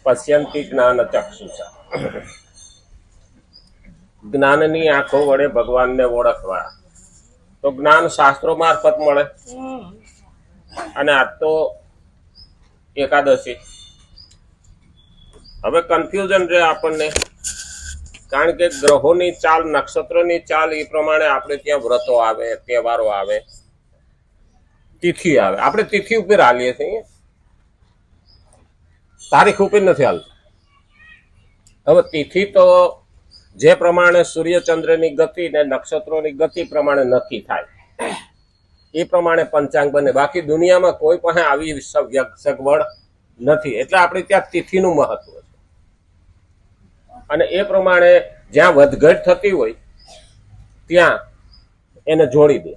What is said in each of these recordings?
પશ્યંતિ જ્ઞાન ચક્ષુષા, જ્ઞાનની આંખો વડે ભગવાનને ઓળખવા. તો જ્ઞાન શાસ્ત્રો મારફત મળે. અને આ તો એકાદશી. હવે કન્ફ્યુઝન રહે આપણને, કારણ કે ગ્રહોની ચાલ, નક્ષત્રોની ચાલ એ પ્રમાણે આપણે ત્યાં વ્રતો આવે, તહેવારો આવે, તિથિ આવે. આપણે તિથિ ઉપર હાલીએ છીએ, તારીખ ઉપર નથી હાલતું. હવે તિથિ તો જે પ્રમાણે સૂર્યચંદ્રની ગતિ ને નક્ષત્રોની ગતિ પ્રમાણે નક્કી થાય એ પ્રમાણે પંચાંગ બને. બાકી દુનિયામાં કોઈ પણ આવી સગવડ નથી. એટલે આપણે ત્યાં તિથિનું મહત્વ છે. અને એ પ્રમાણે જ્યાં વધઘટ થતી હોય ત્યાં એને જોડી દે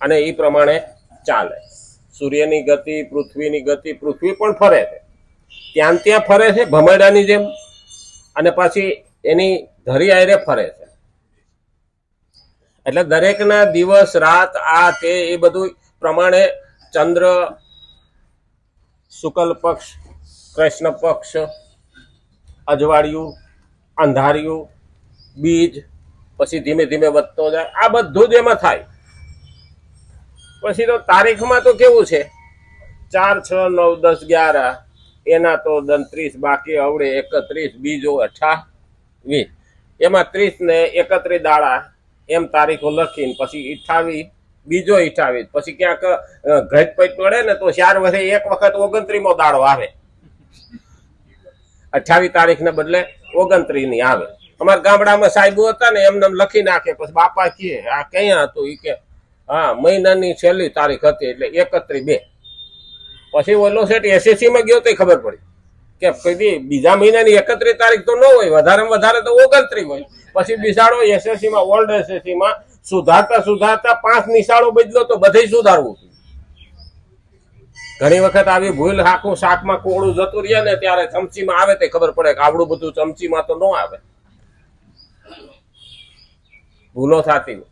અને એ પ્રમાણે ચાલે. સૂર્યની ગતિ, પૃથ્વીની ગતિ, પૃથ્વી પણ ફરે છે, ત્યાં ત્યાં ફરે છે ભમરડાની જેમ, અને પાછી એની ધરી આયરે ફરે છે. એટલે દરેકના દિવસ રાત આ તે એ બધું પ્રમાણે ચંદ્ર, શુક્લ પક્ષ, કૃષ્ણ પક્ષ, અજવાળિયું, અંધારિયું, બીજ, પછી ધીમે ધીમે વધતો જાય. આ બધું જ એમાં થાય. પછી તો તારીખમાં તો કેવું છે, 4, 6, 9, 10, 11 એના તો 29, બાકી અવડે 31, બીજો 28, એમાં 30 ને 31 દાડા એમ તારીખો લખીને પછી 28, બીજો 28, પછી ક્યાંક ઘટ પૈટ પડે ને તો 4 વર્ષે એક વખત 29મો દાડો આવે. 28 તારીખ ને બદલે 29ની આવે. અમારા ગામડામાં સાહેબો હતા ને એમને લખી નાખે. પછી બાપા કહે આ ક્યાં હતું? એ કે હા, મહિનાની છેલ્લી તારીખ હતી એટલે 31/2. પછી ઓલો સેટ SSC માં ગયો તો ખબર પડી કે કદી બીજા મહિનાની 31 તારીખ તો ન હોય, વધારેમાં વધારે તો 29 હોય. પછી બિસાડો SSC માં, ઓલ્ડ SSC માં સુધારતા 5 નિશાળો બદલો તો બધે સુધારવું. ઘણી વખત આવી ભૂલ આખું શાકમાં કોળું જતું રહે ને ત્યારે ચમચીમાં આવે તે ખબર પડે કે આવડું બધું ચમચીમાં તો ન આવે. ભૂલો થતી.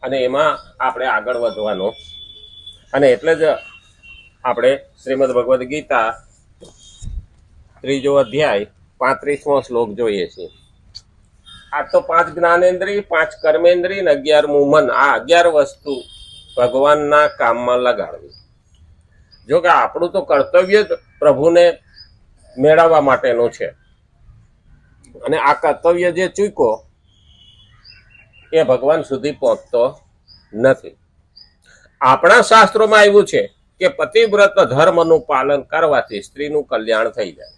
અને એમાં આપણે આગળ વધવાનું. અને એટલે જ આપણે શ્રીમદ ભગવદ્ ગીતા 3જો અધ્યાય 35મો શ્લોક જોઈએ છીએ. આ તો 5 જ્ઞાનેન્દ્રિય, 5 કર્મેન્દ્રિય ને 11મું મન. આ 11 વસ્તુ ભગવાનના કામમાં લગાડવી. જો કે આપણું તો કર્તવ્ય જ પ્રભુને મેળવવા માટેનું છે. અને આ કર્તવ્ય જે ચૂક્યો એ ભગવાન સુધી પહોંચતો નથી. આપણા શાસ્ત્રોમાં આવ્યું છે કે પતિવ્રત ધર્મનું પાલન કરવાથી સ્ત્રીનું કલ્યાણ થઈ જાય.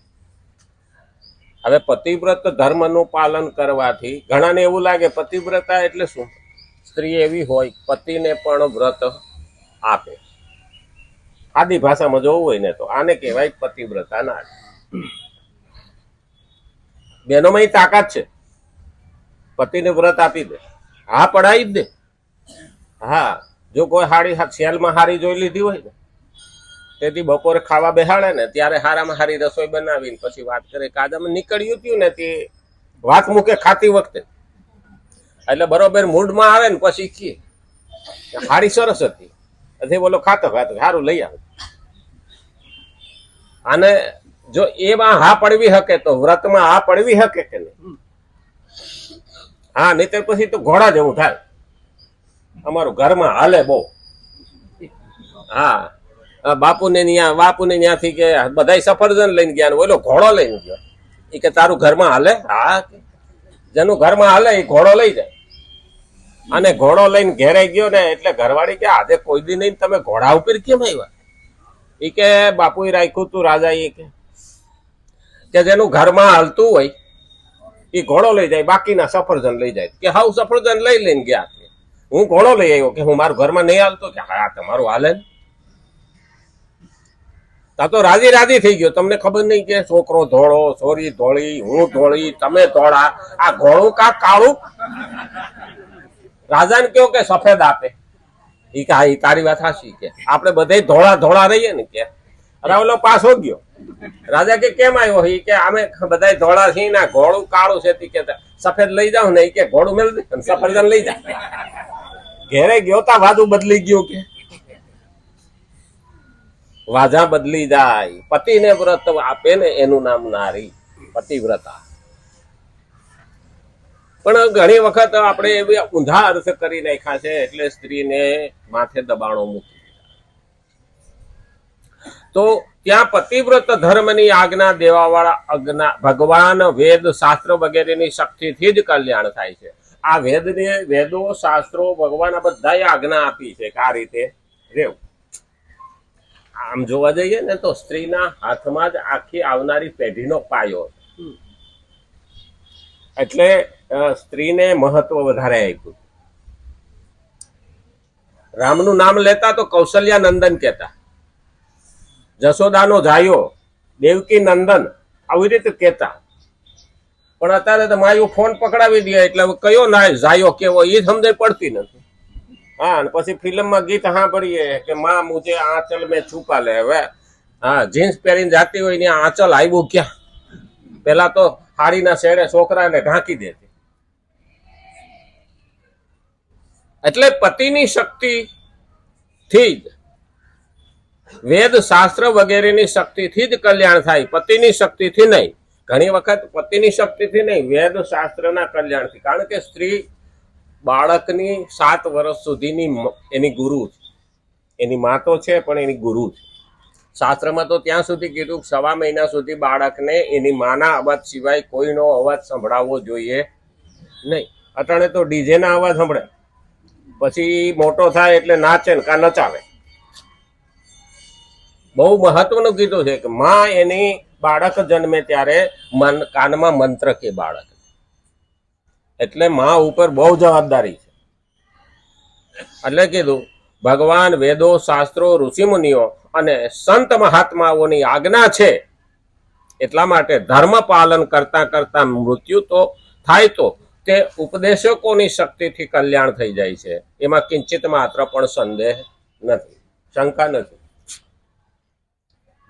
હવે પતિવ્રત ધર્મનું પાલન કરવાથી ઘણાને એવું લાગે પતિવ્રતા એટલે શું? સ્ત્રી એવી હોય પતિને પણ વ્રત આપે. આદિ ભાષામાં જોવું હોય ને તો આને કહેવાય પતિવ્રતા ના. બહેનોમાં એ તાકાત છે, પતિને વ્રત આપી દે. હા, પડાવી જ દે. હા, જો કોઈ હારી સેલમાં હારી જોઈ લીધી હોય ને તેથી બપોરે ખાવા બેહાડે ને ત્યારે હારામાં હારી રસોઈ બનાવીને પછી વાત કરે કે આજે અમે નીકળ્યું હતું ને તે વાત મૂકે ખાતી વખતે. એટલે બરોબર મૂડમાં આવે ને પછી કહે હારી સરસ હતી, એટલે બોલો ખાતો સારું લઈ આવે. અને જો એમાં હા પડવી શકે તો વ્રતમાં હા પડવી શકે કે નહીં? હા, નહીં પછી તો ઘોડા જેવું થાય. અમારું ઘરમાં હાલે બહુ. હા, બાપુને ત્યાંથી કે બધા સફરજન લઈને ગયા, ઓલો ઘોડો લઈને ગયો. એ કે તારું ઘરમાં હાલે? હા, જેનું ઘરમાં હાલે એ ઘોડો લઈ જાય. અને ઘોડો લઈને ઘેરે ગયો ને એટલે ઘરવાળી કે આજે કોઈ દી નહીં, તમે ઘોડા ઉપર કેમ આવ્યા? એ કે બાપુ એ રાખ્યું તું રાજા. એ કે જેનું ઘરમાં હાલતું હોય એ ઘોડો લઈ જાય, બાકીના સફરજન લઈ જાય. કે હાવ સફરજન લઈને ગયા. હું ઘોડો લઈ આવ્યો કે હું મારું ઘરમાં નહીં હાલતો. કે હા, તમારું હાલે ને. તા તો રાજી થઈ ગયો. તમને ખબર નહીં કે છોકરો ધોળો, છોરી ધોળી, હું ધોળી, તમે ધોળા, આ ઘોડું કા કાળું? રાજાને કયો કે સફેદ આપે. એ કે હા, એ તારી વાત સાચી. કે આપણે બધા ધોળા રહીએ ને. કે અરે ઓલો પાછો ગયો. રાજા કે કેમ આવ્યો? એ કે અમે બધા ધોળા છીએ ને ઘોડું કાળું છે. કે સફેદ લઈ જાવ ને. એ કે ઘોડું મેળ દે, સફરજન લઈ જાય. ઘેરે ગયો તા વાદું બદલી ગયું. કે વાજા બદલી જાય. પતિને વ્રત આપે ને એનું નામ નારી, પતિવ્રતા. પણ ઘણી વખત આપણે એવી ઊંધા અર્થ કરી નાખ્યા છે, એટલે સ્ત્રીને માથે દબાણો મૂકી. તો ત્યાં પતિવ્રત ધર્મની આજ્ઞા દેવાવાળા ભગવાન, વેદ, શાસ્ત્ર વગેરેની શક્તિથી જ કલ્યાણ થાય છે. આ વેદો, શાસ્ત્રો, ભગવાન આ બધાએ આજ્ઞા આપી છે કે આ રીતે રહેવું. આમ જોવા જઈએ ને તો સ્ત્રીના હાથમાં જ આખી આવનારી પેઢીનો પાયો, એટલે સ્ત્રીને મહત્વ વધારે આપ્યું. રામનું નામ લેતા તો કૌશલ્યા નંદન કહેતા, જશોદાનો જાયો, દેવકી નંદન, આવી રીતે કહેતા. પણ અત્યારે તો માયું ફોન પકડાવી દે એટલે કયો ના જાયો કેવો એ સમજ પડતી નથી. હા, અને પછી ફિલ્મમાં ગીત સાંભળીએ કે માં મુજે આંચલ મેં છુપા લે. હવે હા, જીન્સ પહેરીને જાતી હોય ને આંચલ આવ્યું ક્યાં? પેલા તો હાડીના શેડે છોકરાને ઢાંકી દેતી. એટલે પતિની શક્તિથી જ, વેદ, શાસ્ત્ર વગેરેની શક્તિથી જ કલ્યાણ થાય, પતિની શક્તિથી નહીં. ઘણી વખત પતિની શક્તિથી નહીં, વેદ શાસ્ત્રના કલ્યાણથી. કારણ કે સ્ત્રી બાળકની 7 વર્ષ સુધીની એની ગુરુ છે. એની મા તો છે પણ એની ગુરુ છે. શાસ્ત્રમાં તો ત્યાં સુધી કીધું 6 મહિના સુધી બાળકને એની માના અવાજ સિવાય કોઈનો અવાજ સંભળાવવો જોઈએ નહીં. અટાણે તો ડીજેના અવાજ સંભળે, પછી મોટો થાય એટલે નાચે ને કા નચાવે. બહુ મહત્વનું કીધું છે કે માં એની બાળક જન્મે ત્યારે કાનમાં મંત્ર કે બાળક, એટલે માં ઉપર બહુ જવાબદારી છે. એટલે કીધું ભગવાન, વેદો, શાસ્ત્રો, ઋષિમુનિઓ અને સંત મહાત્માઓની આજ્ઞા છે. એટલા માટે ધર્મ પાલન કરતા કરતા મૃત્યુ તો થાય તો તે ઉપદેશકોની શક્તિથી કલ્યાણ થઈ જાય છે. એમાં કિંચિત માત્ર પણ સંદેહ નથી, શંકા નથી.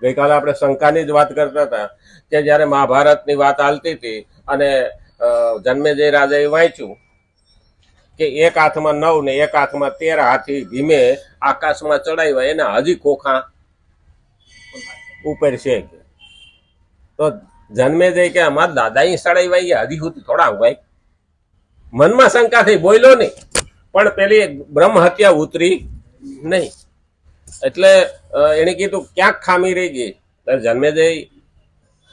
ગઈકાલે આપણે શંકાની જ વાત કરતા હતા કે જયારે મહાભારતની વાત ચાલતી હતી અને જન્મેજય રાજાએ વાંચ્યું કે એક હાથમાં 9 ને એક હાથમાં 13 હાથી ભીમે આકાશમાં ચડાવ્યા, એના હજી ખોખા ઉપર છે. તો જન્મેજય કે અમારા દાદાએ ચડાવ્યા હજી સુધી થોડા ભાઈ. મનમાં શંકા થઈ, બોલ્યો નહીં, પણ પેલી બ્રહ્મ હત્યા ઉતરી નહીં. એટલે એને કીધું ક્યાંક ખામી રહી ગઈ. જન્મેજય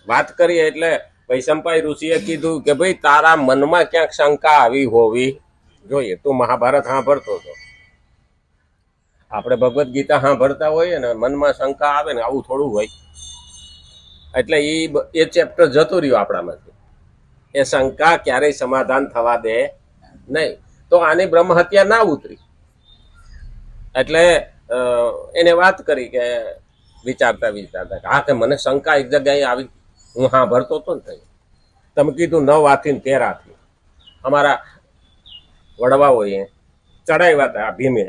વાત કરી એટલે વૈશંપાઈ ઋષિએ કીધું કે ભાઈ તારા મનમાં ક્યાંક શંકા આવી હોવી જોઈએ. તું મહાભારત સાંભળતો હતો, આપણે ભગવદ્ ગીતા સાંભળતા હોઈએ ને, મનમાં શંકા આવે ને, આવું થોડું હોય. એટલે એ ચેપ્ટર જતું રહ્યું આપણામાંથી. એ શંકા ક્યારેય સમાધાન થવા દે નહીં. તો આની બ્રહ્મ હત્યા ના ઉતરી. એટલે એને વાત કરી કે વિચારતા હા કે મને શંકા એક જગ્યાએ આવી, હું સાંભળતો હતો ને, તમે કીધું 9 હાથી ને 13 હાથી અમારા વડવાઓએ ચડાવ્યા હતા ભીમે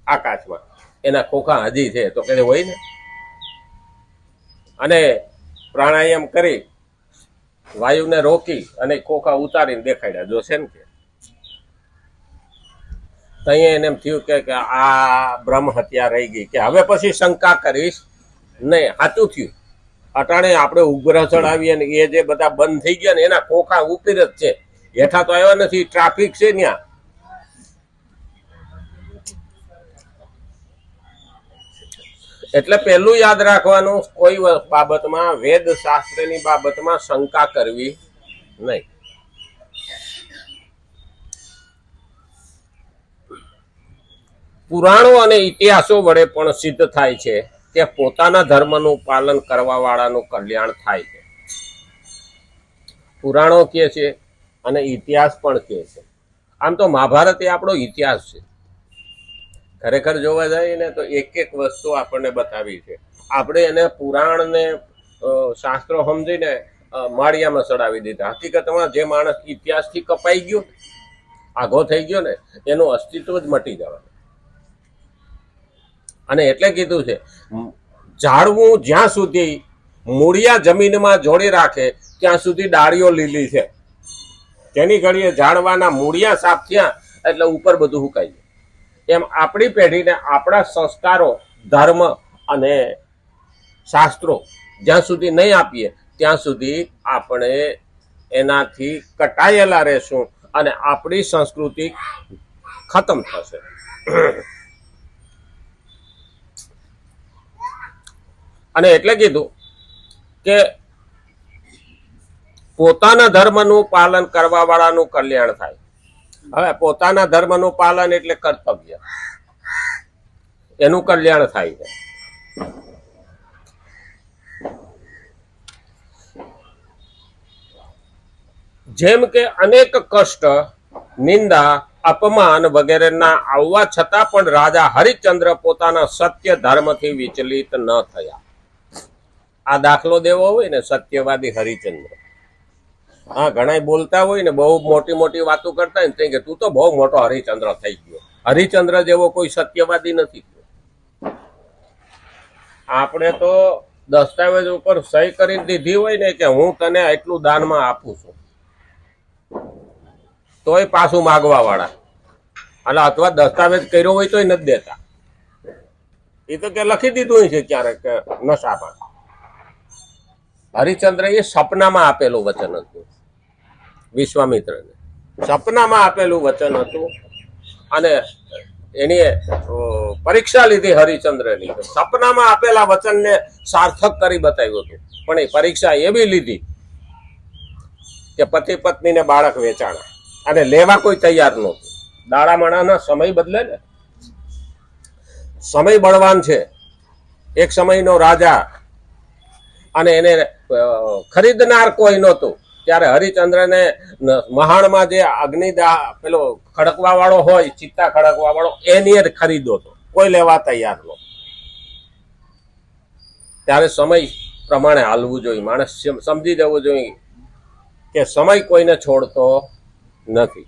આકાશમાં, એના ખોખા હજી છે. તો કે હોય ને, અને પ્રાણાયામ કરી વાયુને રોકી અને ખોખા ઉતારીને દેખાડ્યા. જોશે ને કે અહીંયા એને એમ થયું કે આ બ્રહ્મ હત્યા રહી ગઈ, કે હવે પછી શંકા કરીશ નહીં. સાચું થયું. અટાણે આપણે ઉપગ્રહ ચડાવીએ ને એ જે બધા બંધ થઈ ગયા ને, એના ખોખા ઉપર જ છે, હેઠા તો આવ્યા નથી. ટ્રાફિક છે ત્યાં. એટલે પેલું યાદ રાખવાનું, કોઈ બાબતમાં, વેદ શાસ્ત્રની બાબતમાં શંકા કરવી નહીં. પુરાણો અને ઇતિહાસો વડે પણ સિદ્ધ થાય છે કે પોતાના ધર્મનું પાલન કરવા વાળાનું કલ્યાણ થાય છે. પુરાણો કહે છે અને ઇતિહાસ પણ કહે છે. આમ તો મહાભારત એ આપણો ઇતિહાસ છે. ખરેખર જોવા જાય ને તો એક એક વસ્તુ આપણને બતાવી છે. આપણે એને પુરાણને શાસ્ત્રો સમજીને માળિયામાં ચડાવી દીધા. હકીકતમાં જે માણસ ઇતિહાસથી કપાઈ ગયો, આઘો થઈ ગયો ને, એનું અસ્તિત્વ જ મટી જવાનું. અને એટલે કીધું છે, ઝાડવું જ્યાં સુધી મૂળિયા જમીનમાં જોડી રાખે ત્યાં સુધી ડાળીઓ લીલી છે. જેની ઘડીએ ઝાડવાના મૂળિયા સાફ થયા એટલે ઉપર બધું સુકાઈ જાય. એમ આપણી પેઢીને આપણા સંસ્કારો, ધર્મ અને શાસ્ત્રો જ્યાં સુધી નહીં આપીએ ત્યાં સુધી આપણે એનાથી કટાયેલા રહેશું અને આપણી સંસ્કૃતિ ખતમ થશે. અને એટલે કીધું કે પોતાના ધર્મનું પાલન કરવા વાળાનું કલ્યાણ થાય. હવે પોતાના ધર્મનું પાલન એટલે કર્તવ્ય, એનું કલ્યાણ થાય છે. જેમ કે અનેક કષ્ટ, નિંદા, અપમાન વગેરેના આવવા છતાં પણ રાજા હરિશ્ચંદ્ર પોતાના સત્ય ધર્મથી વિચલિત ન થયા. આ દાખલો દેવો હોય ને, સત્યવાદી હરિશ્ચંદ્ર. હા, ઘણા બોલતા હોય ને, બહુ મોટી મોટી વાતો કરતા હોય ને, કે તું તો બહુ મોટો હરિશ્ચંદ્ર થઈ ગયો. હરિશ્ચંદ્ર જેવો કોઈ સત્યવાદી નથી. આપણે તો દસ્તાવેજ ઉપર સહી કરી દીધી હોય ને કે હું તને એટલું દાનમાં આપું છું, તોય પાછું માગવા વાળા, અને અથવા દસ્તાવેજ કર્યો હોય તોય નથી દેતા. એ તો કે લખી દીધું છે ક્યારેક નશામાં. હરિશ્ચંદ્ર એ સપનામાં આપેલું વચન હતું વિશ્વામિત્રને. સપનામાં આપેલું વચન હતું અને એની પરીક્ષા લીધી હરિશ્ચંદ્રની. સપનામાં આપેલા વચનને સાર્થક કરી બતાવ્યું હતું, પણ એ પરીક્ષા એવી લીધી કે પતિ પત્નીને બાળક વેચાણા અને લેવા કોઈ તૈયાર નહોતું. દાડા માણાના સમય બદલે ને, સમય બળવાન છે. એક સમયનો રાજા અને એને ખરીદનાર કોઈ નહોતું. ત્યારે હરિશ્ચંદ્રને મહાણમાં જે અગ્નિદાહ પેલો ખડકવા વાળો હોય, ચિત્તા ખડકવા વાળો, એની જ ખરીદો હતો. કોઈ લેવા તૈયાર નહોતો. ત્યારે સમય પ્રમાણે હાલવું જોઈએ. માણસ સમજી જવું જોઈએ કે સમય કોઈને છોડતો નથી.